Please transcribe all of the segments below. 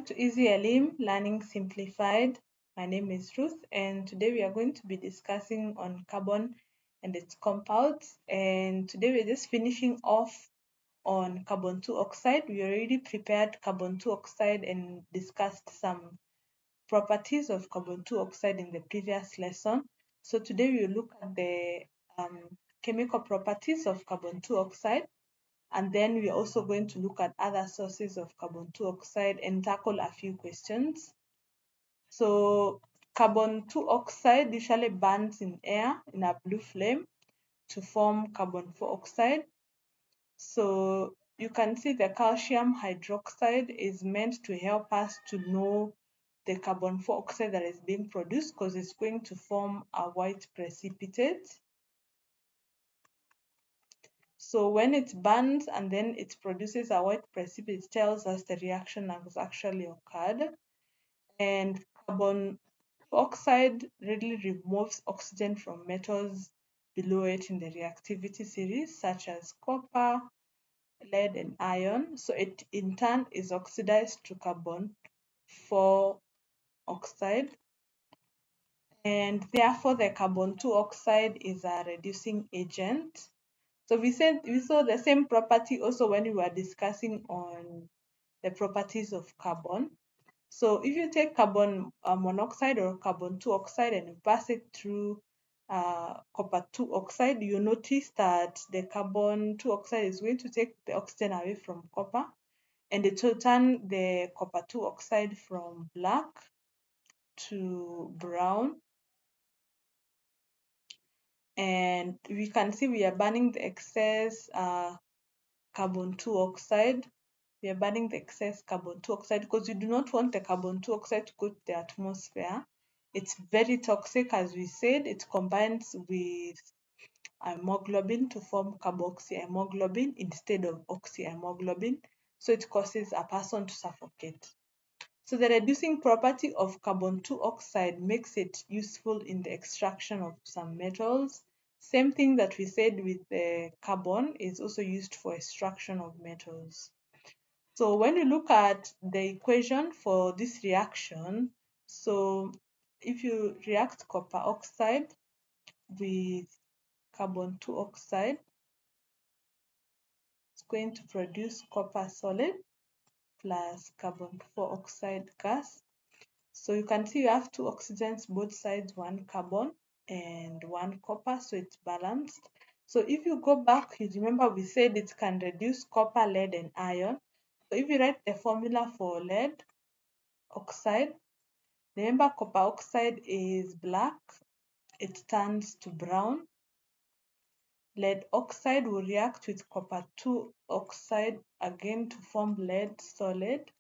Welcome to Easy Elim Learning Simplified. My name is Ruth, and today we are going to be discussing on carbon and its compounds. And today we're just finishing off on carbon 2 oxide. We already prepared carbon 2 oxide and discussed some properties of carbon 2 oxide in the previous lesson. So today we will look at the chemical properties of carbon 2 oxide, and then we're also going to look at other sources of carbon 2 oxide and tackle a few questions. So carbon 2 oxide usually burns in air in a blue flame to form carbon 4 oxide. So you can see the calcium hydroxide is meant to help us to know the carbon 4 oxide that is being produced, because it's going to form a white precipitate. So when it burns and then it produces a white precipitate, it tells us the reaction has actually occurred. And carbon oxide readily removes oxygen from metals below it in the reactivity series, such as copper, lead, and iron. So it in turn is oxidized to carbon 4 oxide. And therefore, the carbon 2 oxide is a reducing agent. So we saw the same property also when we were discussing on the properties of carbon. So if you take carbon monoxide or carbon 2 oxide and you pass it through copper 2 oxide, you notice that the carbon 2 oxide is going to take the oxygen away from copper, and it will turn the copper 2 oxide from black to brown. And we can see we are burning the excess carbon 2 oxide. We are burning the excess carbon 2 oxide because we do not want the carbon 2 oxide to go to the atmosphere. It's very toxic, as we said. It combines with hemoglobin to form carboxyhemoglobin instead of oxyhemoglobin. So it causes a person to suffocate. So the reducing property of carbon 2 oxide makes it useful in the extraction of some metals. Same thing that we said with the carbon is also used for extraction of metals. So when you look at the equation for this reaction, so if you react copper oxide with carbon 2 oxide, it's going to produce copper solid plus carbon 4 oxide gas. So you can see you have two oxygens both sides, one carbon and one copper, so it's balanced. So if you go back, you remember we said it can reduce copper, lead, and iron. So if you write the formula for lead oxide, remember copper oxide is black, it turns to brown. Lead oxide will react with copper 2 oxide again to form lead solid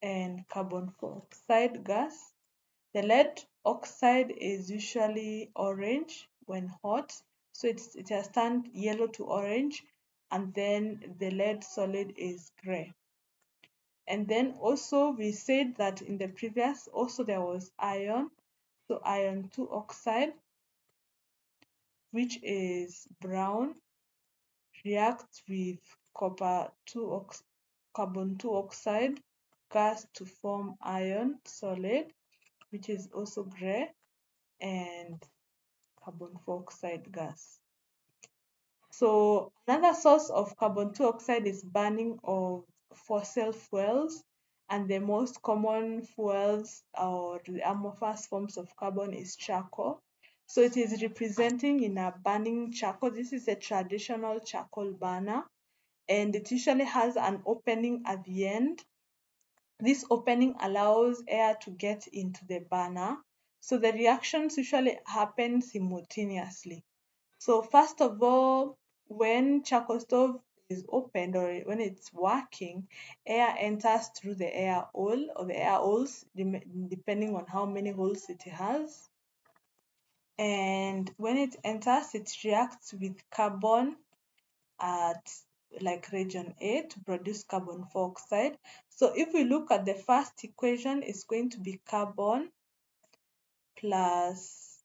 and carbon 4 oxide gas. The lead oxide is usually orange when hot, so it has turned yellow to orange, and then the lead solid is gray. And then also we said that in the previous also there was iron, so iron 2 oxide, which is brown, reacts with carbon 2 oxide gas to form iron solid, which is also gray, and carbon 4 oxide gas. So another source of carbon 2 oxide is burning of fossil fuels, and the most common fuels or the amorphous forms of carbon is charcoal. So it is representing in a burning charcoal. This is a traditional charcoal burner, and it usually has an opening at the end. This opening allows air to get into the burner. So the reactions usually happen simultaneously. So first of all, when charcoal stove is opened or when it's working, air enters through the air hole or the air holes, depending on how many holes it has. And when it enters, it reacts with carbon at like region A to produce carbon 4 oxide. So if we look at the first equation, it's going to be carbon plus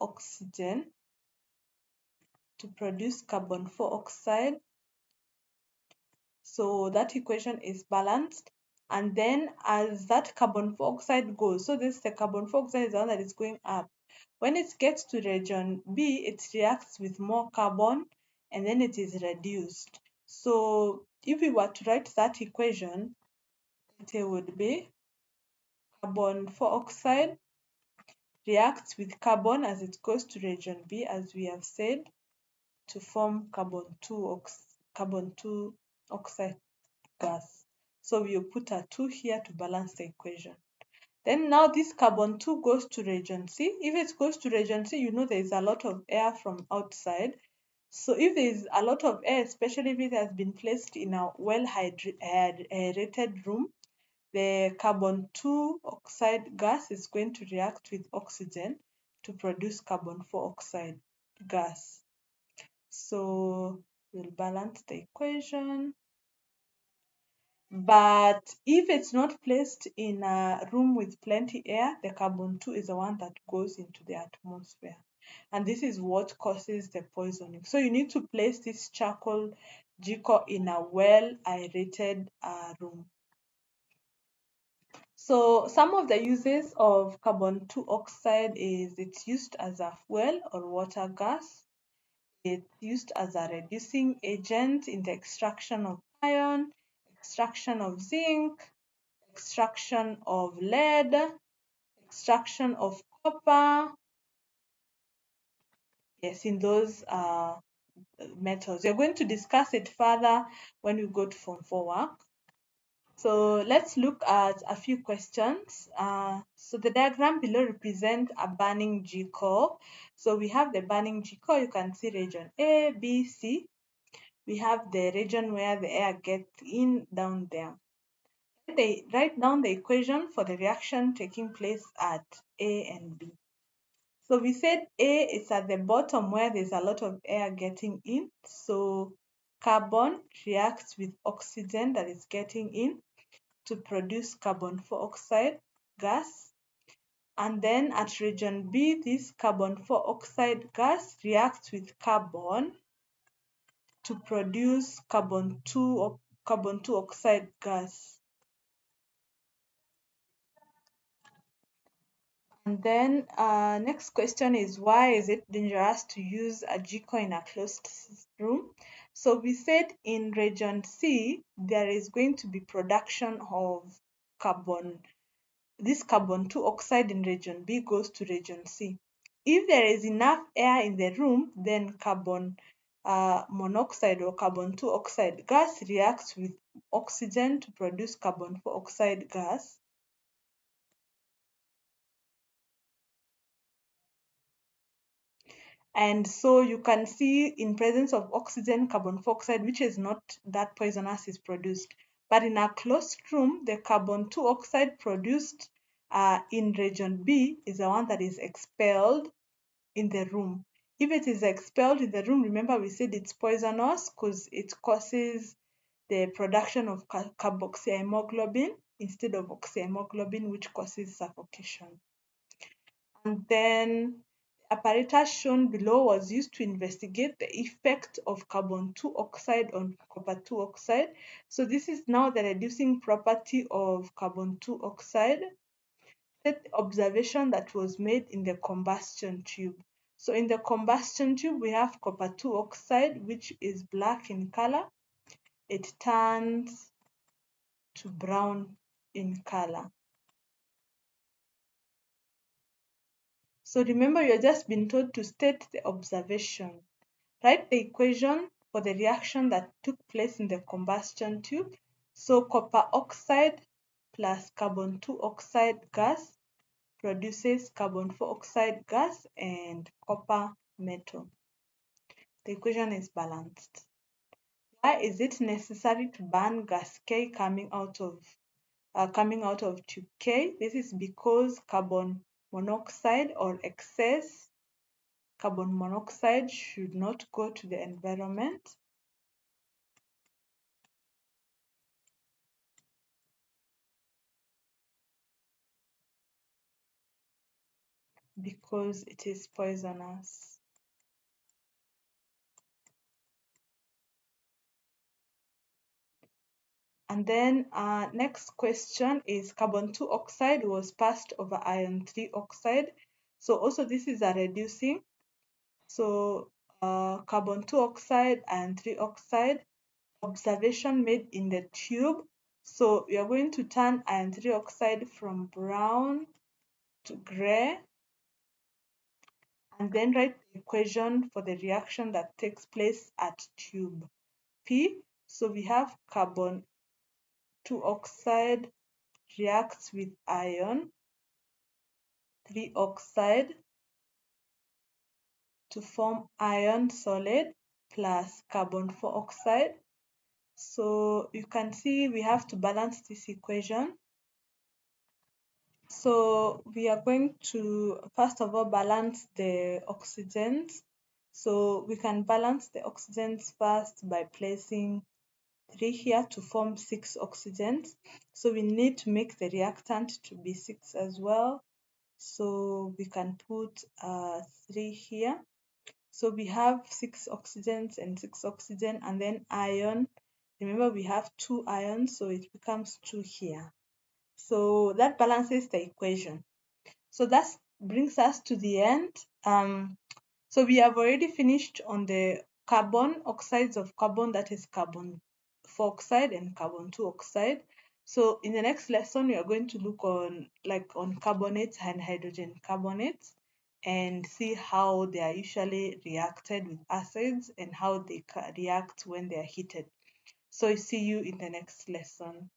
oxygen to produce carbon 4 oxide. So that equation is balanced. And then as that carbon dioxide goes, so this the carbon dioxide is the one that is going up. When it gets to region B, it reacts with more carbon and then it is reduced. So if we were to write that equation, it would be carbon dioxide reacts with carbon as it goes to region B, as we have said, to form carbon 2 oxide gas. So we'll put a 2 here to balance the equation. Then now this carbon 2 goes to region C. If it goes to region C, you know there is a lot of air from outside. So if there is a lot of air, especially if it has been placed in a well aerated room, the carbon 2 oxide gas is going to react with oxygen to produce carbon 4 oxide gas. So we'll balance the equation. But if it's not placed in a room with plenty air, the carbon 2 is the one that goes into the atmosphere. And this is what causes the poisoning. So you need to place this charcoal jiko in a well aerated room. So some of the uses of carbon 2 oxide is it's used as a fuel or water gas. It's used as a reducing agent in the extraction of iron, extraction of zinc, extraction of lead, extraction of copper. Yes, in those metals. We're going to discuss it further when we go to Form 4 work. So let's look at a few questions. So the diagram below represents a burning G core. So we have the burning G core. You can see region A, B, C. We have the region where the air gets in down there. They write down the equation for the reaction taking place at A and B. So we said A is at the bottom where there's a lot of air getting in. So carbon reacts with oxygen that is getting in to produce carbon dioxide gas. And then at region B, this carbon dioxide gas reacts with carbon to produce carbon 2 oxide gas. And then next question is, why is it dangerous to use a Jiko in a closed room? So we said in region C, there is going to be production of carbon. This carbon 2 oxide in region B goes to region C. If there is enough air in the room, then carbon monoxide or carbon 2 oxide gas reacts with oxygen to produce carbon 4 oxide gas. And so you can see in presence of oxygen, carbon dioxide, which is not that poisonous, is produced. But in a closed room, the carbon 2 oxide produced in region B is the one that is expelled in the room. If it is expelled in the room, remember we said it's poisonous because it causes the production of carboxyhemoglobin instead of oxyhemoglobin, which causes suffocation. And then the apparatus shown below was used to investigate the effect of carbon 2 oxide on copper 2 oxide. So this is now the reducing property of carbon 2 oxide. Set the observation that was made in the combustion tube. So in the combustion tube, we have copper 2 oxide, which is black in color. It turns to brown in color. So remember, you're just been told to state the observation. Write the equation for the reaction that took place in the combustion tube. So copper oxide plus carbon 2 oxide gas produces carbon 4 oxide gas and copper metal. The equation is balanced. Why is it necessary to burn gas K coming out of tube K? This is because carbon monoxide or excess carbon monoxide should not go to the environment. Because it is poisonous. And then next question is carbon 2 oxide was passed over iron 3 oxide. So also this is a reducing. So carbon 2 oxide, iron 3 oxide, observation made in the tube. So we are going to turn iron 3 oxide from brown to gray, and then write the equation for the reaction that takes place at tube P. So we have carbon 2 oxide reacts with iron 3 oxide to form iron solid plus carbon 4 oxide. So you can see we have to balance this equation. So we are going to first of all balance the oxygens. So we can balance the oxygens first by placing 3 here to form 6 oxygens. So we need to make the reactant to be 6 as well. So we can put 3 here. So we have 6 oxygens and 6 oxygen, and then iron. Remember we have 2 ions, so it becomes 2 here. So that balances the equation. So that brings us to the end. So we have already finished on the carbon, oxides of carbon, that is carbon 4 oxide and carbon 2 oxide. So in the next lesson, we are going to look on carbonates and hydrogen carbonates and see how they are usually reacted with acids and how they react when they are heated. So see you in the next lesson.